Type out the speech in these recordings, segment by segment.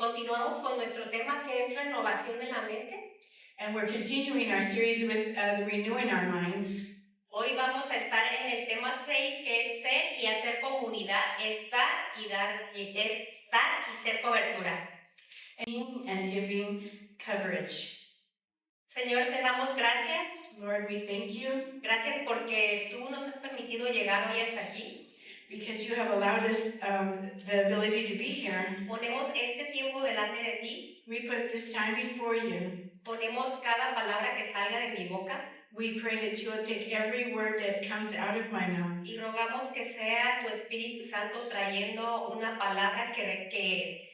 continuamos con nuestro tema que es renovación de la mente. And we're continuing our series with the renewing our minds. Hoy vamos a estar en el tema 6 que es ser y hacer comunidad, es dar y ser cobertura. And giving coverage. Señor, te damos gracias. Lord, we thank you. Gracias porque tú nos has permitido llegar hoy hasta aquí. Because you have allowed us the ability to be here. Ponemos este tiempo delante de ti. We put this time before you. Ponemos cada palabra que salga de mi boca. We pray that you will take every word that comes out of my mouth. Y rogamos que sea tu Espíritu Santo trayendo una palabra que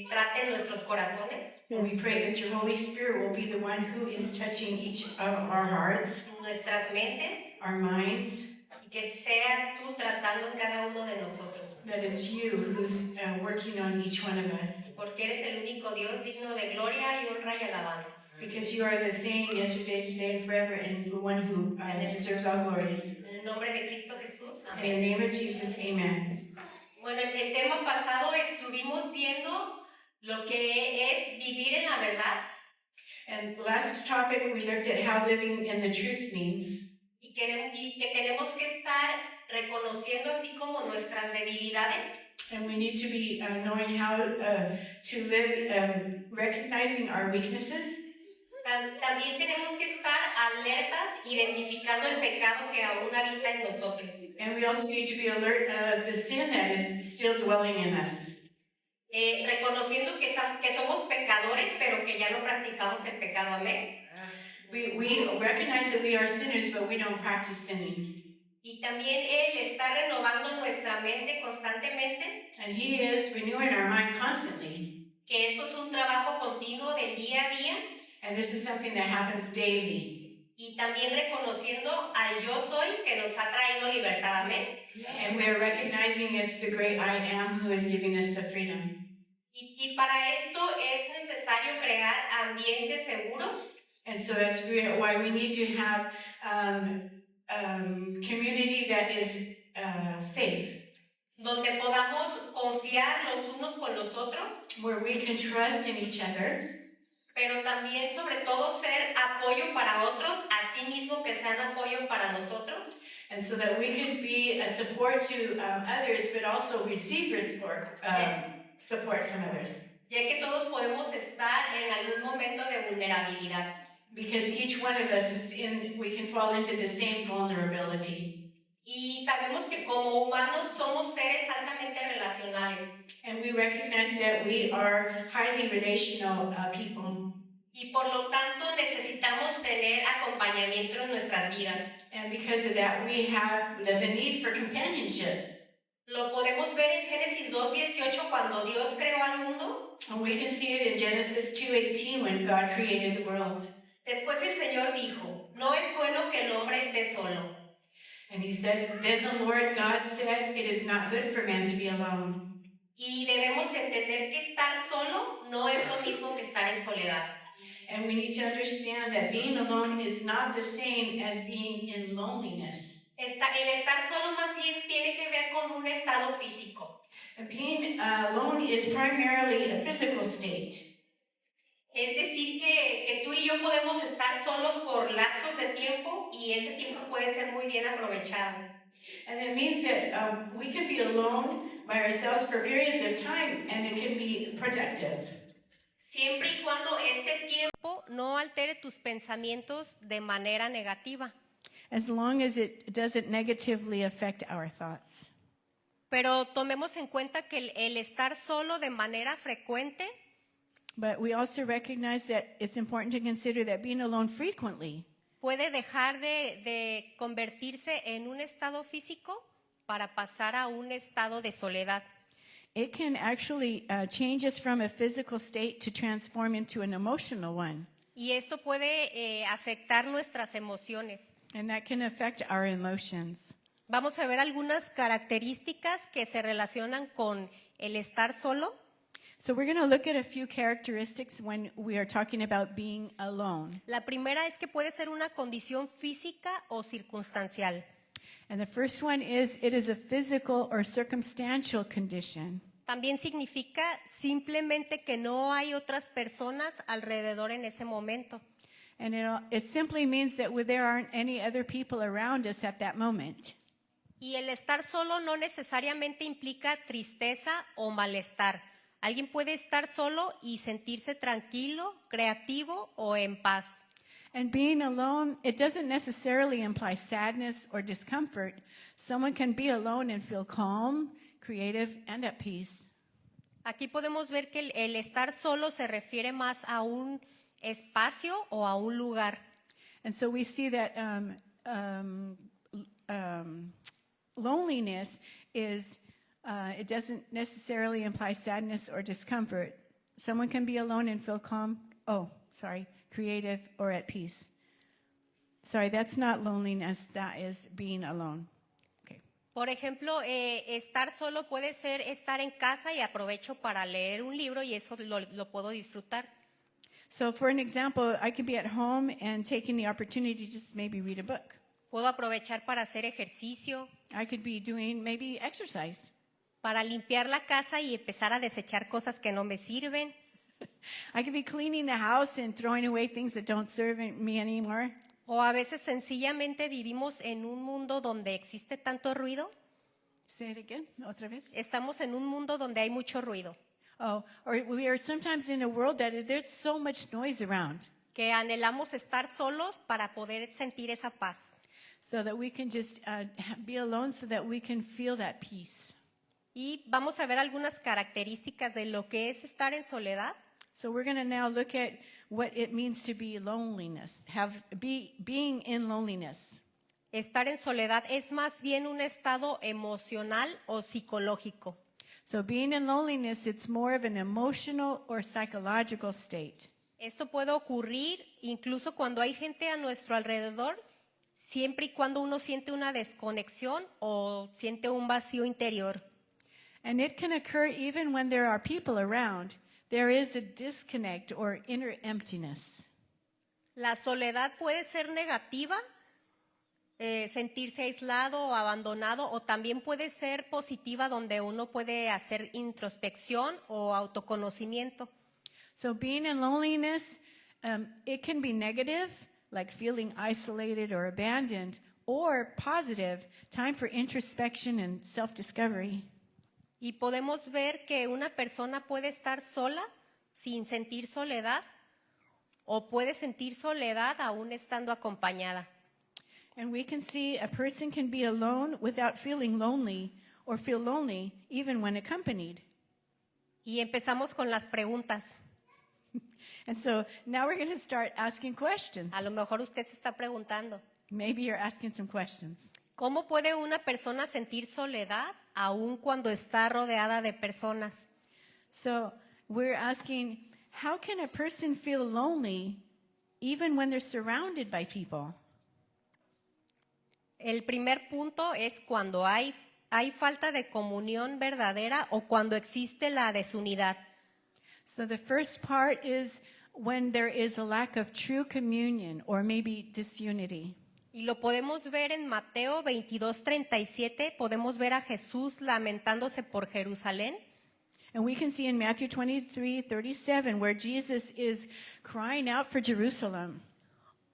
trate nuestros corazones. And we pray that your Holy Spirit will be the one who is touching each of our hearts, nuestras mentes, our minds. Y que seas tú tratando en cada uno de nosotros. That it's you who's working on each one of us. Porque eres el único Dios digno de gloria y honra y alabanza. Because you are the same yesterday, today, and forever, and the one who deserves all glory. En el nombre de Cristo Jesús. Amén. In the name of Jesus, amen. Bueno, el tema pasado estuvimos viendo lo que es vivir en la verdad. And last topic we looked at how living in the truth means. Y que tenemos que estar reconociendo así como nuestras debilidades. And we need to be knowing how to live, recognizing our weaknesses. También tenemos que estar alertas, identificando el pecado que aún habita en nosotros. And we also need to be alert of the sin that is still dwelling in us. Reconociendo que somos pecadores, pero que ya no practicamos el pecado. Amén. We recognize that we are sinners, but we don't practice sinning. Y también Él está renovando nuestra mente constantemente. And He is renewing our mind constantly. Que esto es un trabajo continuo del día a día. And this is something that happens daily. Y también reconociendo al yo soy que nos ha traído libertad. Amén. And we are recognizing it's the great I am who is giving us the freedom. Y para esto es necesario crear ambientes seguros. And so that's why we need to have community that is safe. Donde podamos confiar los unos con los otros. Where we can trust in each other. Pero también, sobre todo, ser apoyo para otros, así mismo que sean apoyo para nosotros. And so that we can be a support to others, but also receive support from others. Ya que todos podemos estar en algún momento de vulnerabilidad. Because each one of us we can fall into the same vulnerability. Y sabemos que como humanos somos seres altamente relacionales. And we recognize that we are highly relational people. Y por lo tanto necesitamos tener acompañamiento en nuestras vidas. And because of that, we have the need for companionship. Lo podemos ver en Génesis 2:18 cuando Dios creó al mundo. And we can see it in Genesis 2:18 when God created the world. Después el Señor dijo, no es bueno que el hombre esté solo. And He says, then the Lord God said, it is not good for man to be alone. Y debemos entender que estar solo no es lo mismo que estar en soledad. And we need to understand that being alone is not the same as being in loneliness. El estar solo más bien tiene que ver con un estado físico. And being alone is primarily a physical state. Es decir, que tú y yo podemos estar solos por lapsos de tiempo y ese tiempo puede ser muy bien aprovechado. And it means that we can be alone by ourselves for periods of time and it can be productive. Siempre y cuando este tiempo no altere tus pensamientos de manera negativa. As long as it doesn't negatively affect our thoughts. Pero tomemos en cuenta que el estar solo de manera frecuente. But we also recognize that it's important to consider that being alone frequently puede dejar de convertirse en un estado físico para pasar a un estado de soledad. It can actually change us from a physical state to transform into an emotional one. Y esto puede afectar nuestras emociones. And that can affect our emotions. Vamos a ver algunas características que se relacionan con el estar solo. So we're going to look at a few characteristics when we are talking about being alone. La primera es que puede ser una condición física o circunstancial. And the first one is it is a physical or circumstantial condition. También significa simplemente que no hay otras personas alrededor en ese momento. And it simply means that there aren't any other people around us at that moment. Y el estar solo no necesariamente implica tristeza o malestar. Alguien puede estar solo y sentirse tranquilo, creativo o en paz. And being alone, it doesn't necessarily imply sadness or discomfort. Someone can be alone and feel calm, creative, and at peace. Aquí podemos ver que el estar solo se refiere más a un espacio o a un lugar. And so we see that loneliness is, it doesn't necessarily imply sadness or discomfort. Someone can be alone and feel calm, creative or at peace. Sorry, that's not loneliness, that is being alone. Okay. Por ejemplo, estar solo puede ser estar en casa y aprovecho para leer un libro y eso lo puedo disfrutar. So for an example, I could be at home and taking the opportunity to just maybe read a book. Puedo aprovechar para hacer ejercicio, I could be doing maybe exercise. para limpiar la casa y empezar a desechar cosas que no me sirven. I could be cleaning the house and throwing away things that don't serve me anymore. O a veces sencillamente vivimos en un mundo donde existe tanto ruido. Say it again, otra vez. Estamos en un mundo donde hay mucho ruido, Oh, or we are sometimes in a world that there's so much noise around, que anhelamos estar solos para poder sentir esa paz. so that we can just be alone so that we can feel that peace. Y vamos a ver algunas características de lo que es estar en soledad. So we're going to now look at what it means to be loneliness, being in loneliness. Estar en soledad es más bien un estado emocional o psicológico. So being in loneliness, it's more of an emotional or psychological state. Esto puede ocurrir incluso cuando hay gente a nuestro alrededor, siempre y cuando uno siente una desconexión o siente un vacío interior. And it can occur even when there are people around. There is a disconnect or inner emptiness. La soledad puede ser negativa, sentirse aislado o abandonado, o también puede ser positiva, donde uno puede hacer introspección o autoconocimiento. So being in loneliness, it can be negative, like feeling isolated or abandoned, or positive, time for introspection and self-discovery. Y podemos ver que una persona puede estar sola sin sentir soledad, o puede sentir soledad aún estando acompañada. And we can see a person can be alone without feeling lonely, or feel lonely even when accompanied. Y empezamos con las preguntas. And so now we're going to start asking questions. A lo mejor usted se está preguntando, Maybe you're asking some questions. ¿cómo puede una persona sentir soledad aún cuando está rodeada de personas? So we're asking, how can a person feel lonely even when they're surrounded by people? El primer punto es cuando hay falta de comunión verdadera o cuando existe la desunidad. So the first part is when there is a lack of true communion or maybe disunity. Y lo podemos ver en Mateo 22:37, podemos ver a Jesús lamentándose por Jerusalén. And we can see in Matthew 23:37 where Jesus is crying out for Jerusalem.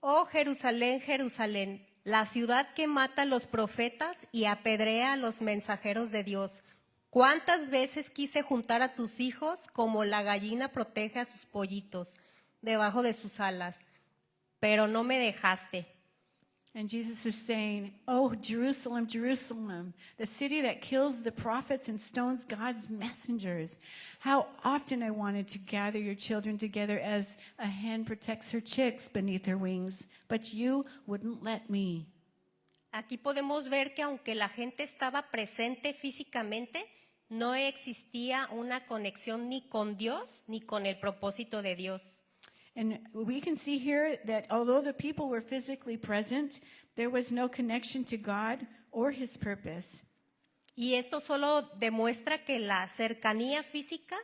Oh Jerusalén, Jerusalén, la ciudad que mata a los profetas y apedrea a los mensajeros de Dios. ¿Cuántas veces quise juntar a tus hijos como la gallina protege a sus pollitos debajo de sus alas? Pero no me dejaste. And Jesus is saying, "Oh, Jerusalem, Jerusalem, the city that kills the prophets and stones God's messengers. How often I wanted to gather your children together as a hen protects her chicks beneath her wings, but you wouldn't let me." Aquí podemos ver que aunque la gente estaba presente físicamente, no existía una conexión ni con Dios ni con el propósito de Dios. And we can see here that although the people were physically present, there was no connection to God or his purpose. Y esto solo demuestra que la cercanía física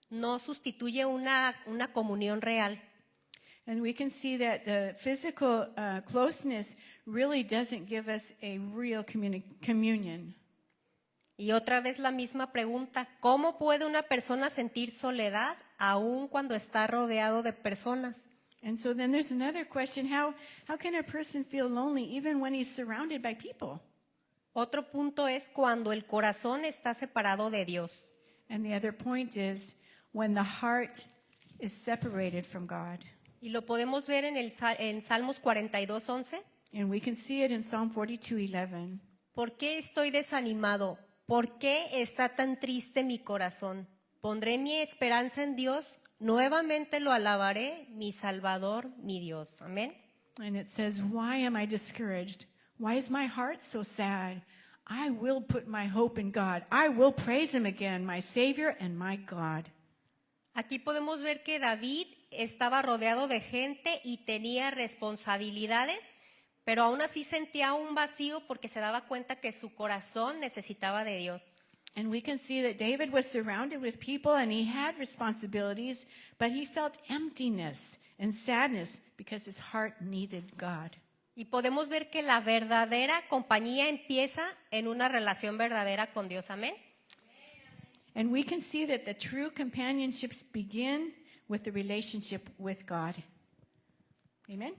no sustituye una comunión real. And we can see that the physical closeness really doesn't give us a real communion. Y otra vez la misma pregunta, ¿cómo puede una persona sentir soledad aun cuando está rodeado de personas? And so then there's another question, how can a person feel lonely even when he's surrounded by people? Otro punto es cuando el corazón está separado de Dios. And the other point is when the heart is separated from God. Y lo podemos ver en Salmos 42:11. And we can see it in Psalm 42:11. ¿Por qué estoy desanimado? ¿Por qué está tan triste mi corazón? Pondré mi esperanza en Dios, nuevamente lo alabaré, mi Salvador, mi Dios. Amén. And it says, why am I discouraged? Why is my heart so sad? I will put my hope in God. I will praise him again, my Savior and my God. Aquí podemos ver que David estaba rodeado de gente y tenía responsabilidades, pero aún así sentía un vacío porque se daba cuenta que su corazón necesitaba de Dios. And we can see that David was surrounded with people and he had responsibilities, but he felt emptiness and sadness because his heart needed God. Y podemos ver que la verdadera compañía empieza en una relación verdadera con Dios. Amén. And we can see that the true companionships begin with the relationship with God. Amen.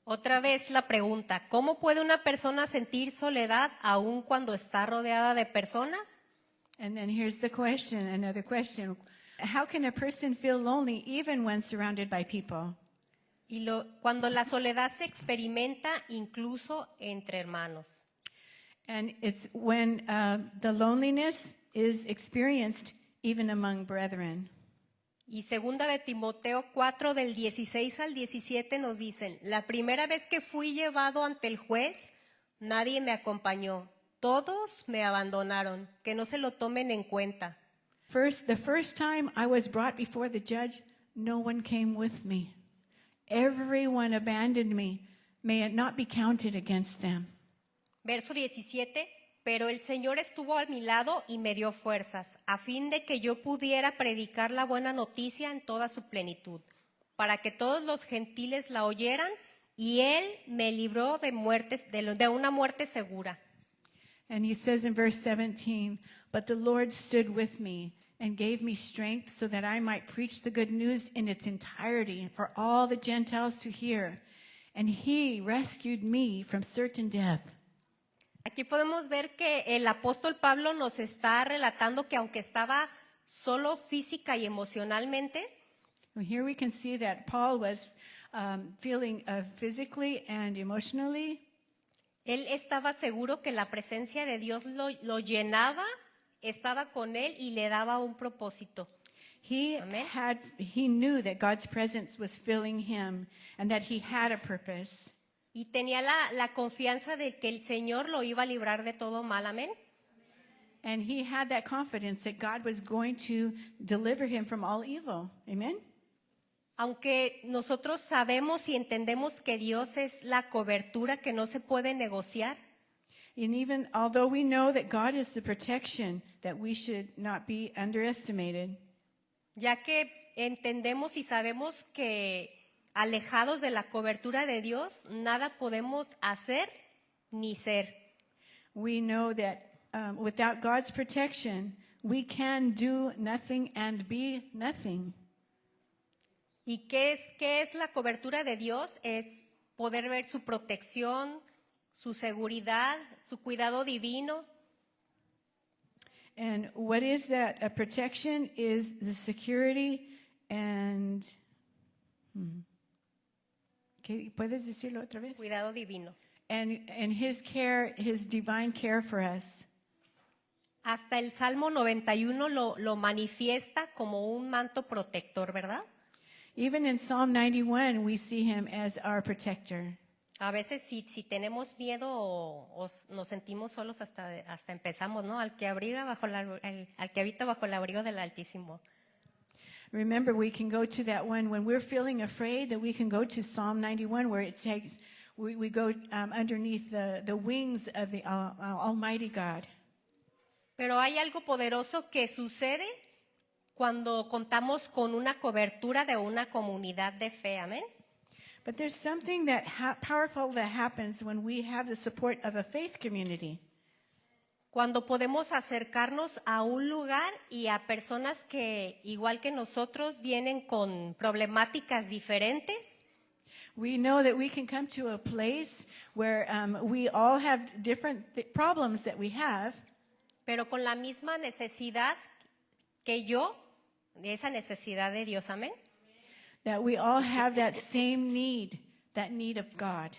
Otra vez la pregunta, ¿cómo puede una persona sentir soledad aun cuando está rodeada de personas? And then here's the question, another question. How can a person feel lonely even when surrounded by people? Y cuando la soledad se experimenta incluso entre hermanos. And it's when the loneliness is experienced even among brethren. Y segunda de Timoteo 4 del 16 al 17 nos dicen, la primera vez que fui llevado ante el juez, nadie me acompañó, todos me abandonaron, que no se lo tomen en cuenta. The first time I was brought before the judge, no one came with me. Everyone abandoned me. May it not be counted against them. Verso 17, pero el Señor estuvo a mi lado y me dio fuerzas, a fin de que yo pudiera predicar la buena noticia en toda su plenitud, para que todos los gentiles la oyeran, y Él me libró de una muerte segura. And he says in verse 17, but the Lord stood with me and gave me strength so that I might preach the good news in its entirety for all the Gentiles to hear. And he rescued me from certain death. Aquí podemos ver que el apóstol Pablo nos está relatando que aunque estaba solo física y emocionalmente, Well, here we can see that Paul was feeling physically and emotionally. él estaba seguro que la presencia de Dios lo llenaba, estaba con él y le daba un propósito. Amen. He knew that God's presence was filling him and that he had a purpose. Y tenía la confianza de que el Señor lo iba a librar de todo mal. Amén. And he had that confidence that God was going to deliver him from all evil. Amen? Aunque nosotros sabemos y entendemos que Dios es la cobertura que no se puede negociar, And even although we know that God is the protection, that we should not be underestimated. ya que entendemos y sabemos que alejados de la cobertura de Dios, nada podemos hacer ni ser. We know that without God's protection, we can do nothing and be nothing. ¿Y qué es la cobertura de Dios? Es poder ver su protección, su seguridad, su cuidado divino. And what is that? A protection is the security and... ¿Puedes decirlo otra vez? Cuidado divino. And his care, his divine care for us. Hasta el Salmo 91 lo manifiesta como un manto protector, ¿verdad? Even in Psalm 91, we see him as our protector. A veces si tenemos miedo o nos sentimos solos hasta empezamos, ¿no? Al que habita bajo el abrigo del Altísimo. Remember, we can go to that one when we're feeling afraid, that we can go to Psalm 91 where it says we go underneath the wings of the Almighty God. Pero hay algo poderoso que sucede cuando contamos con una cobertura de una comunidad de fe, amén. But there's something powerful that happens when we have the support of a faith community. Cuando podemos acercarnos a un lugar y a personas que, igual que nosotros, vienen con problemáticas diferentes. We know that we can come to a place where we all have different problems that we have, Pero con la misma necesidad que yo, de esa necesidad de Dios, amén. that we all have that same need, that need of God.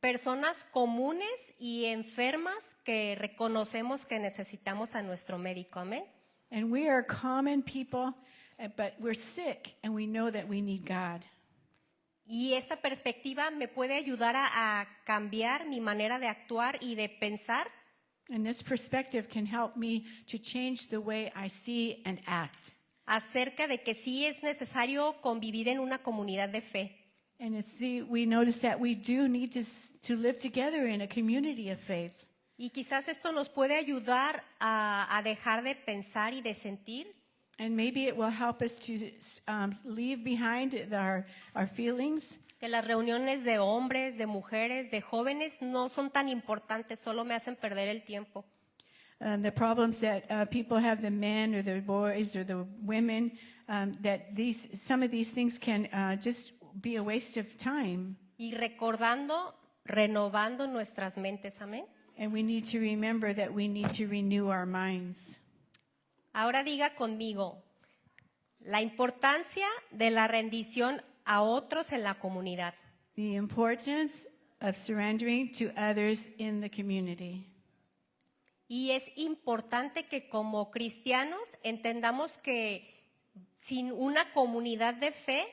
Personas comunes y enfermas que reconocemos que necesitamos a nuestro médico, amén. And we are common people, but we're sick and we know that we need God. Y esta perspectiva me puede ayudar a cambiar mi manera de actuar y de pensar And this perspective can help me to change the way I see and act. acerca de que sí es necesario convivir en una comunidad de fe. And we notice that we do need to live together in a community of faith. Y quizás esto nos puede ayudar a dejar de pensar y de sentir And maybe it will help us to leave behind our feelings, que las reuniones de hombres, de mujeres, de jóvenes no son tan importantes, solo me hacen perder el tiempo. the problems that people have, the men or the boys or the women, that some of these things can just be a waste of time. Y recordando, renovando nuestras mentes, amén. And we need to remember that we need to renew our minds. Ahora diga conmigo, la importancia de la rendición a otros en la comunidad. The importance of surrendering to others in the community. Y es importante que como cristianos entendamos que sin una comunidad de fe,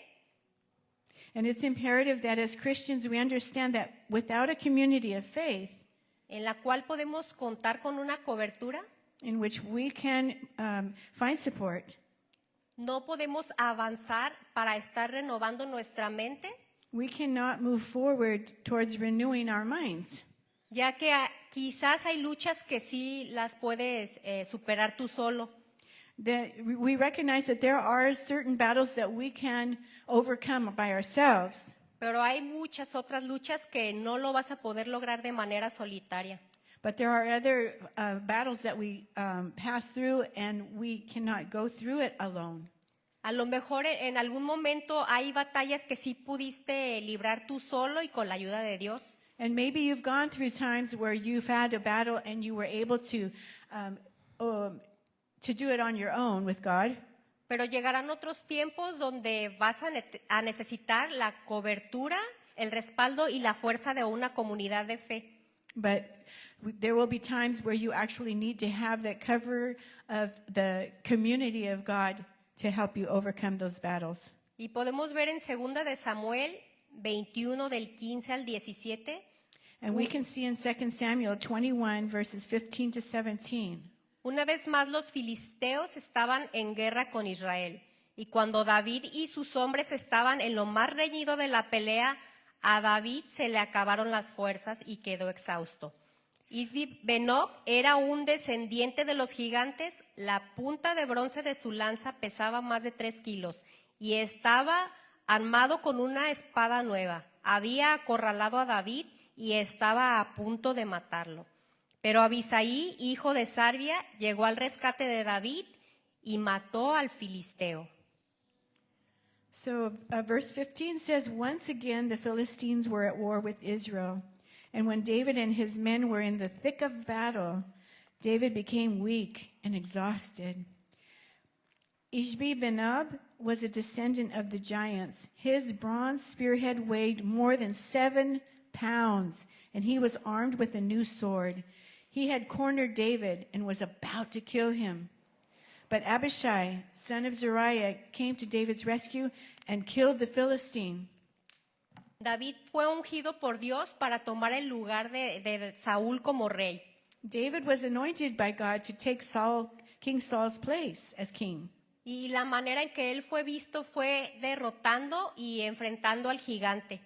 And it's imperative that as Christians we understand that without a community of faith en la cual podemos contar con una cobertura, in which we can find support, no podemos avanzar para estar renovando nuestra mente, we cannot move forward towards renewing our minds. ya que quizás hay luchas que sí las puedes superar tú solo. That we recognize that there are certain battles that we can overcome by ourselves, Pero hay muchas otras luchas que no lo vas a poder lograr de manera solitaria. but there are other battles that we pass through and we cannot go through it alone. A lo mejor en algún momento hay batallas que sí pudiste librar tú solo y con la ayuda de Dios. And maybe you've gone through times where you've had a battle and you were able to do it on your own with God. Pero llegarán otros tiempos donde vas a necesitar la cobertura, el respaldo y la fuerza de una comunidad de fe. But there will be times where you actually need to have that cover of the community of God to help you overcome those battles. Y podemos ver en 2 de Samuel 21 del 15 al 17, And we can see in 2 Samuel 21 verses 15 to 17. una vez más los filisteos estaban en guerra con Israel. Y cuando David y sus hombres estaban en lo más reñido de la pelea, a David se le acabaron las fuerzas y quedó exhausto. Isbi-Benob era un descendiente de los gigantes, la punta de bronce de su lanza pesaba más de 3 kilos y estaba armado con una espada nueva. Había acorralado a David y estaba a punto de matarlo. Pero Abisaí, hijo de Sarbia, llegó al rescate de David y mató al filisteo. So verse 15 says, once again the Philistines were at war with Israel. And when David and his men were in the thick of battle, David became weak and exhausted. Ishbi-Benob was a descendant of the giants. His bronze spearhead weighed more than 7 pounds, and he was armed with a new sword. He had cornered David and was about to kill him. But Abishai, son of Zeruiah, came to David's rescue and killed the Philistine. David fue ungido por Dios para tomar el lugar de Saúl como rey. David was anointed by God to take King Saul's place as king. Y la manera en que él fue visto fue derrotando y enfrentando al gigante.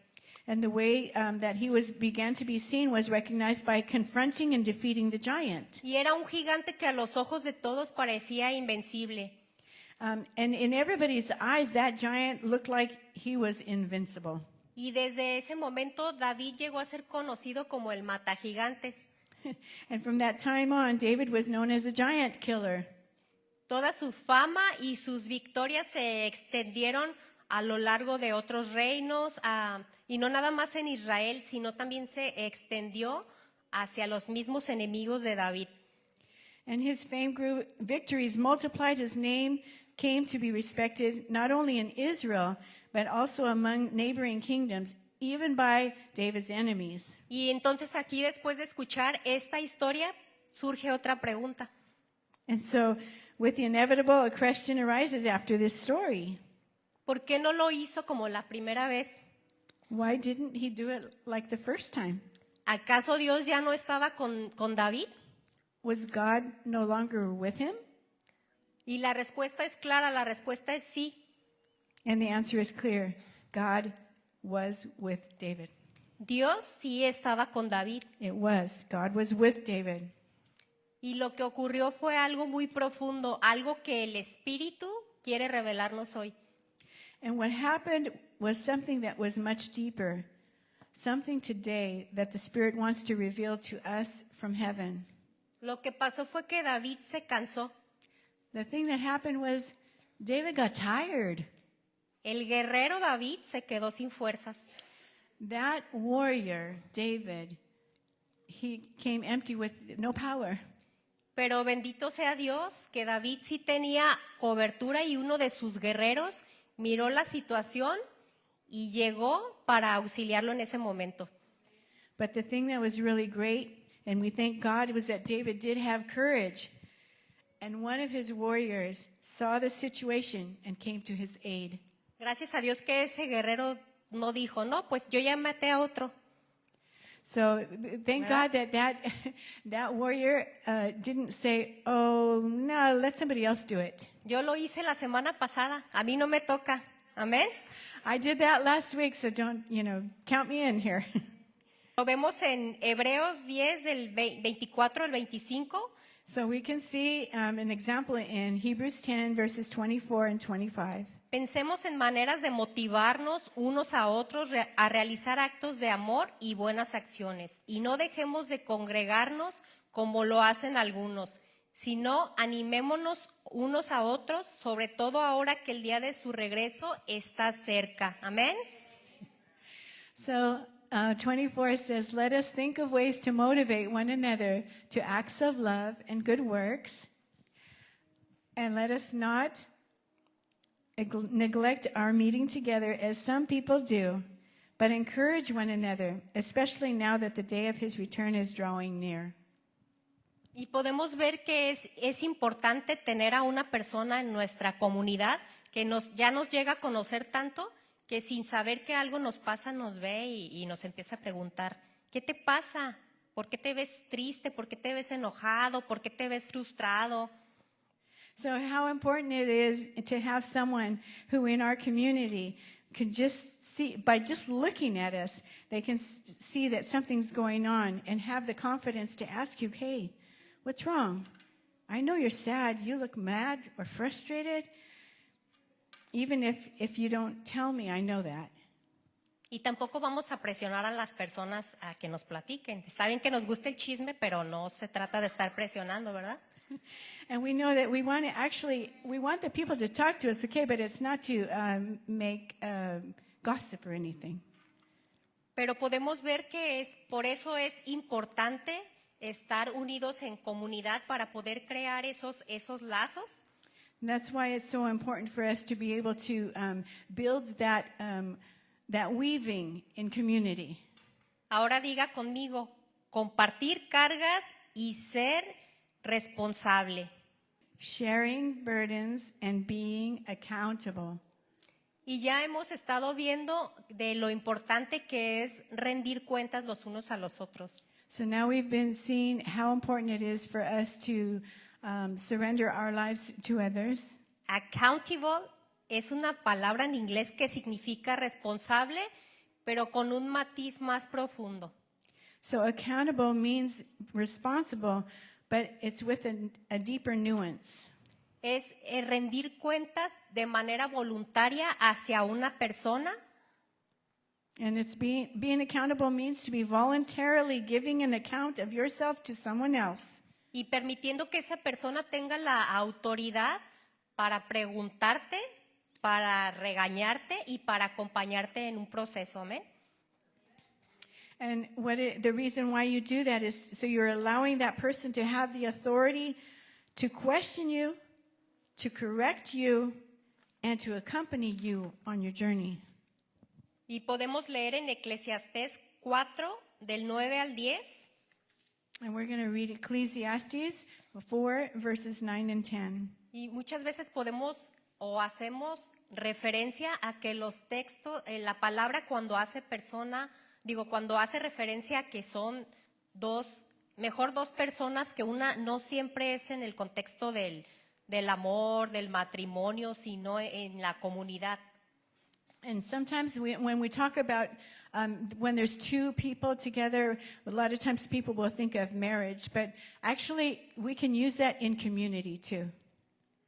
And the way that he began to be seen was recognized by confronting and defeating the giant. Y era un gigante que a los ojos de todos parecía invencible. And in everybody's eyes, that giant looked like he was invincible. Y desde ese momento David llegó a ser conocido como el matagigantes. And from that time on, David was known as a giant killer. Toda su fama y sus victorias se extendieron a lo largo de otros reinos, y no nada más en Israel, sino también se extendió hacia los mismos enemigos de David. And his fame grew, victories multiplied, his name came to be respected not only in Israel, but also among neighboring kingdoms, even by David's enemies. Y entonces aquí, después de escuchar esta historia, surge otra pregunta. And so, with the inevitable, a question arises after this story. ¿Por qué no lo hizo como la primera vez? Why didn't he do it like the first time? ¿Acaso Dios ya no estaba con David? Was God no longer with him? Y la respuesta es clara, la respuesta es sí. And the answer is clear. God was with David. Dios sí estaba con David. It was. God was with David. Y lo que ocurrió fue algo muy profundo, algo que el Espíritu quiere revelarnos hoy. And what happened was something that was much deeper, something today that the Spirit wants to reveal to us from heaven. Lo que pasó fue que David se cansó. The thing that happened was David got tired. El guerrero David se quedó sin fuerzas. That warrior, David, he came empty with no power. Pero bendito sea Dios que David sí tenía cobertura y uno de sus guerreros miró la situación y llegó para auxiliarlo en ese momento. But the thing that was really great, and we thank God, was that David did have courage. And one of his warriors saw the situation and came to his aid. Gracias a Dios que ese guerrero no dijo, no, pues yo ya maté a otro. So thank God that warrior didn't say, oh, no, let somebody else do it. Yo lo hice la semana pasada, a mí no me toca. Amén. I did that last week, so don't, count me in here. Lo vemos en Hebreos 10 del 24 al 25. So we can see an example in Hebrews 10, verses 24 and 25. Pensemos en maneras de motivarnos unos a otros a realizar actos de amor y buenas acciones. Y no dejemos de congregarnos como lo hacen algunos, sino animémonos unos a otros, sobre todo ahora que el día de su regreso está cerca. Amén. So 24 says, let us think of ways to motivate one another to acts of love and good works, and let us not neglect our meeting together as some people do, but encourage one another, especially now that the day of his return is drawing near. Y podemos ver que es importante tener a una persona en nuestra comunidad que ya nos llega a conocer tanto que sin saber que algo nos pasa nos ve y nos empieza a preguntar, ¿qué te pasa? ¿Por qué te ves triste? ¿Por qué te ves enojado? ¿Por qué te ves frustrado? So how important it is to have someone who in our community could just see, by just looking at us, they can see that something's going on and have the confidence to ask you, hey, what's wrong? I know you're sad. You look mad or frustrated. Even if you don't tell me, I know that. Y tampoco vamos a presionar a las personas a que nos platiquen. Saben que nos gusta el chisme, pero no se trata de estar presionando, ¿verdad? And we know that we want the people to talk to us, okay, but it's not to make gossip or anything. Pero podemos ver que por eso es importante estar unidos en comunidad para poder crear esos lazos. And that's why it's so important for us to be able to build that weaving in community. Ahora diga conmigo, compartir cargas y ser responsable. Sharing burdens and being accountable. Y ya hemos estado viendo de lo importante que es rendir cuentas los unos a los otros. So now we've been seeing how important it is for us to surrender our lives to others. Accountable es una palabra en inglés que significa responsable, pero con un matiz más profundo. So accountable means responsible, but it's with a deeper nuance. Es rendir cuentas de manera voluntaria hacia una persona And it's being accountable means to be voluntarily giving an account of yourself to someone else. y permitiendo que esa persona tenga la autoridad para preguntarte, para regañarte y para acompañarte en un proceso. Amén. And the reason why you do that is so you're allowing that person to have the authority to question you, to correct you, and to accompany you on your journey. Y podemos leer en Eclesiastés 4, del 9 al 10. And we're going to read Ecclesiastes 4, verses 9 and 10. Y muchas veces podemos o hacemos referencia a que los textos, la palabra cuando hace cuando hace referencia a que son mejor dos personas, que una no siempre es en el contexto del amor, del matrimonio, sino en la comunidad. And sometimes when we talk about when there's two people together, a lot of times people will think of marriage, but actually we can use that in community too.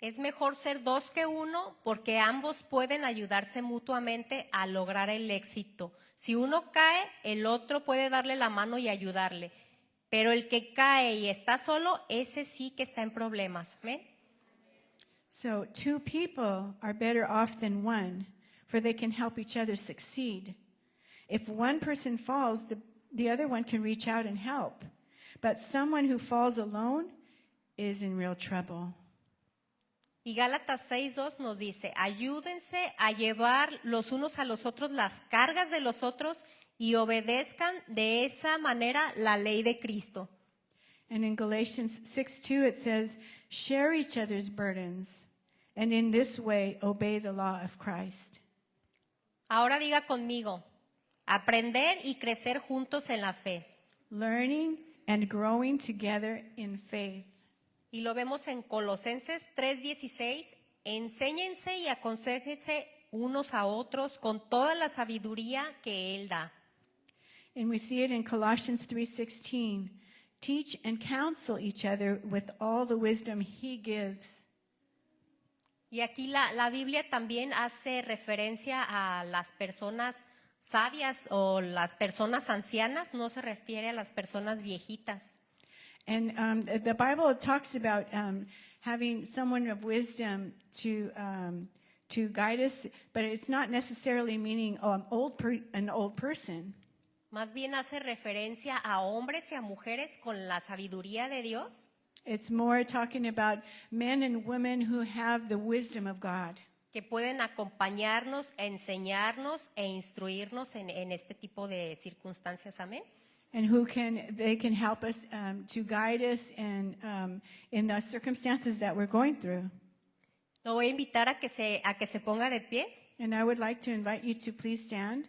Es mejor ser dos que uno porque ambos pueden ayudarse mutuamente a lograr el éxito. Si uno cae, el otro puede darle la mano y ayudarle. Pero el que cae y está solo, ese sí que está en problemas. ¿Amén? So two people are better off than one, for they can help each other succeed. If one person falls, the other one can reach out and help. But someone who falls alone is in real trouble. Y Gálatas 6:2 nos dice, ayúdense a llevar los unos a los otros las cargas de los otros y obedezcan de esa manera la ley de Cristo. And in Galatians 6:2 it says, share each other's burdens, and in this way obey the law of Christ. Ahora diga conmigo, aprender y crecer juntos en la fe. Learning and growing together in faith. Y lo vemos en Colosenses 3:16, enséñense y aconséjense unos a otros con toda la sabiduría que Él da. And we see it in Colossians 3:16, teach and counsel each other with all the wisdom He gives. Y aquí la Biblia también hace referencia a las personas sabias o las personas ancianas, no se refiere a las personas viejitas. And the Bible talks about having someone of wisdom to guide us, but it's not necessarily meaning an old person. Más bien hace referencia a hombres y a mujeres con la sabiduría de Dios. It's more talking about men and women who have the wisdom of God. Que pueden acompañarnos, enseñarnos e instruirnos en este tipo de circunstancias. Amén. And they can help us to guide us in the circumstances that we're going through. Lo voy a invitar a que se ponga de pie And I would like to invite you to please stand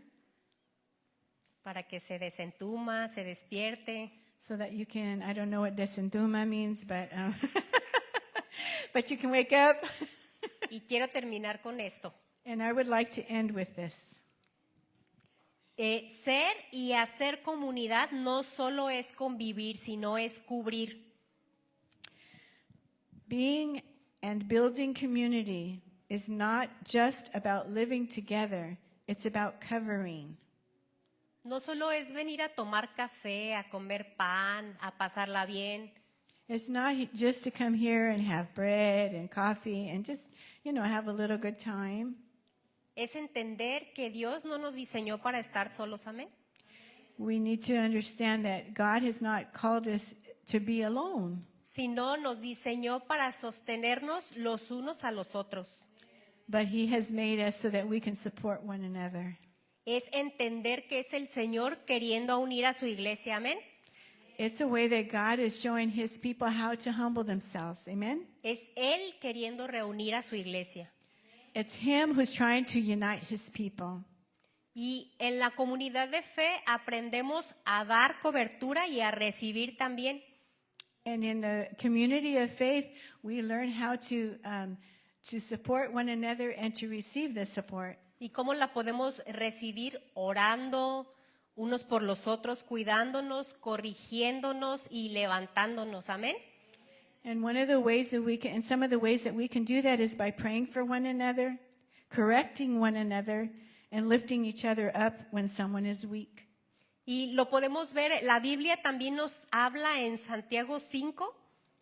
para que se desentuma, se despierte. so that you can, I don't know what desentuma means, but but you can wake up. Y quiero terminar con esto. And I would like to end with this. Ser y hacer comunidad no solo es convivir, sino es cubrir. Being and building community is not just about living together, it's about covering. No solo es venir a tomar café, a comer pan, a pasarla bien. It's not just to come here and have bread and coffee and just, have a little good time. Es entender que Dios no nos diseñó para estar solos, amén. We need to understand that God has not called us to be alone, Sino nos diseñó para sostenernos los unos a los otros. but He has made us so that we can support one another. Es entender que es el Señor queriendo unir a su iglesia, amén. It's a way that God is showing His people how to humble themselves. Amen? Es Él queriendo reunir a su iglesia. It's Him who's trying to unite His people. Y en la comunidad de fe aprendemos a dar cobertura y a recibir también. And in the community of faith, we learn how to support one another and to receive the support. ¿Y cómo la podemos recibir? Orando unos por los otros, cuidándonos, corrigiéndonos y levantándonos. Amén. And one of the ways that and some of the ways that we can do that is by praying for one another, correcting one another, and lifting each other up when someone is weak. Y lo podemos ver, la Biblia también nos habla en Santiago 5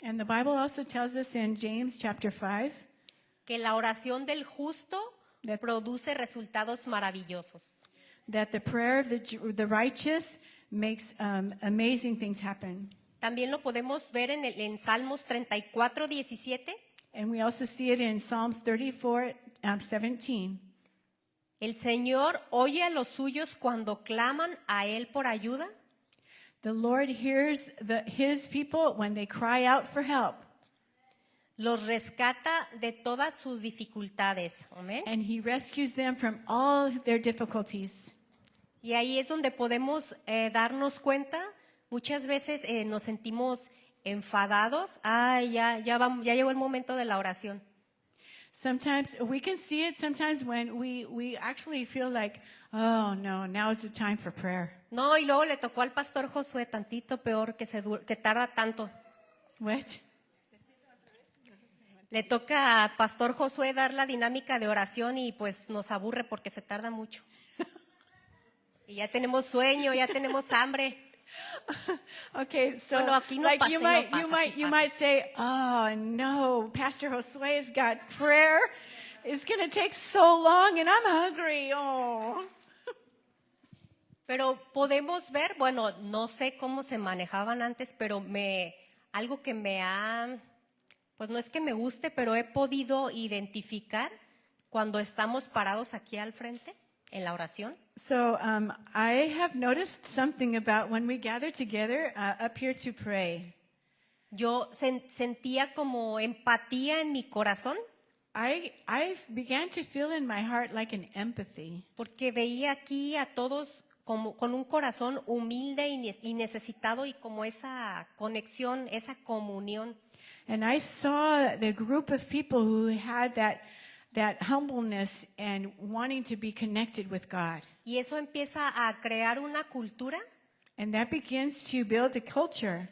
And the Bible also tells us in James chapter 5 que la oración del justo That- produce resultados maravillosos. that the prayer of the righteous makes amazing things happen. También lo podemos ver en Salmos 34, 17. And we also see it in Psalms 34, 17. El Señor oye a los suyos cuando claman a Él por ayuda. The Lord hears his people when they cry out for help, Los rescata de todas sus dificultades. Amén. and he rescues them from all their difficulties. Y ahí es donde podemos darnos cuenta. Muchas veces nos sentimos enfadados. Ay, ya llegó el momento de la oración. Sometimes we can see it sometimes when we actually feel like, oh no, now is the time for prayer. No, y luego le tocó al pastor Josué tantito peor que tarda tanto. What? Le toca a pastor Josué dar la dinámica de oración y pues nos aburre porque se tarda mucho. Y ya tenemos sueño, ya tenemos hambre. Okay, so Bueno, aquí no like pasa, you no might pasa, sí you pasa. might say, oh no, Pastor Josue's got prayer. It's going to take so long, and I'm hungry. Oh. Pero podemos ver, bueno, no sé cómo se manejaban antes, pero algo que me ha, pues no es que me guste, pero he podido identificar cuando estamos parados aquí al frente en la oración. So I have noticed something about when we gather together up here to pray. Yo sentía como empatía en mi corazón I began to feel in my heart like an empathy, porque veía aquí a todos como con un corazón humilde y necesitado y como esa conexión, esa comunión. and I saw the group of people who had that humbleness and wanting to be connected with God. Y eso empieza a crear una cultura And that begins to build a culture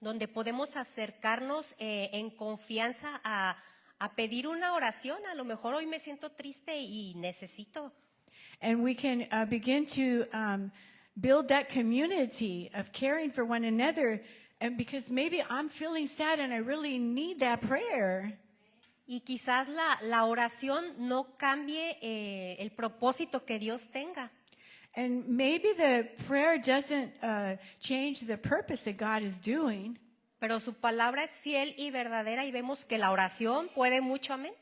donde podemos acercarnos en confianza a pedir una oración. A lo mejor hoy me siento triste y necesito. and we can begin to build that community of caring for one another. And because maybe I'm feeling sad and I really need that prayer. Y quizás la oración no cambie el propósito que Dios tenga. And maybe the prayer doesn't change the purpose that God is doing, Pero su palabra es fiel y verdadera y vemos que la oración puede mucho, amén.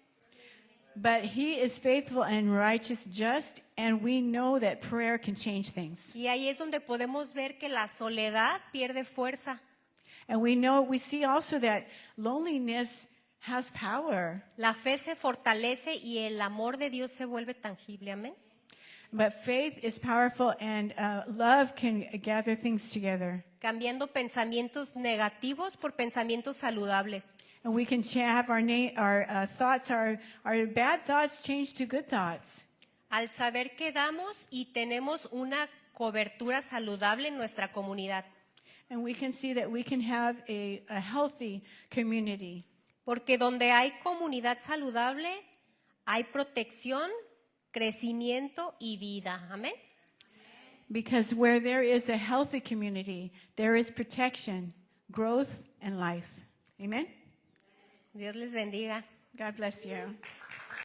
but He is faithful and righteous, just, and we know that prayer can change things. Y ahí es donde podemos ver que la soledad pierde fuerza. And we see also that loneliness has power, La fe se fortalece y el amor de Dios se vuelve tangible, amén. but faith is powerful, and love can gather things together. Cambiando pensamientos negativos por pensamientos saludables. And we can have our thoughts, our bad thoughts change to good thoughts. Al saber que damos y tenemos una cobertura saludable en nuestra comunidad. And we can see that we can have a healthy community. Porque donde hay comunidad saludable, hay protección, crecimiento y vida. Amén. Because where there is a healthy community, there is protection, growth, and life. Amen? Dios les bendiga. God bless you.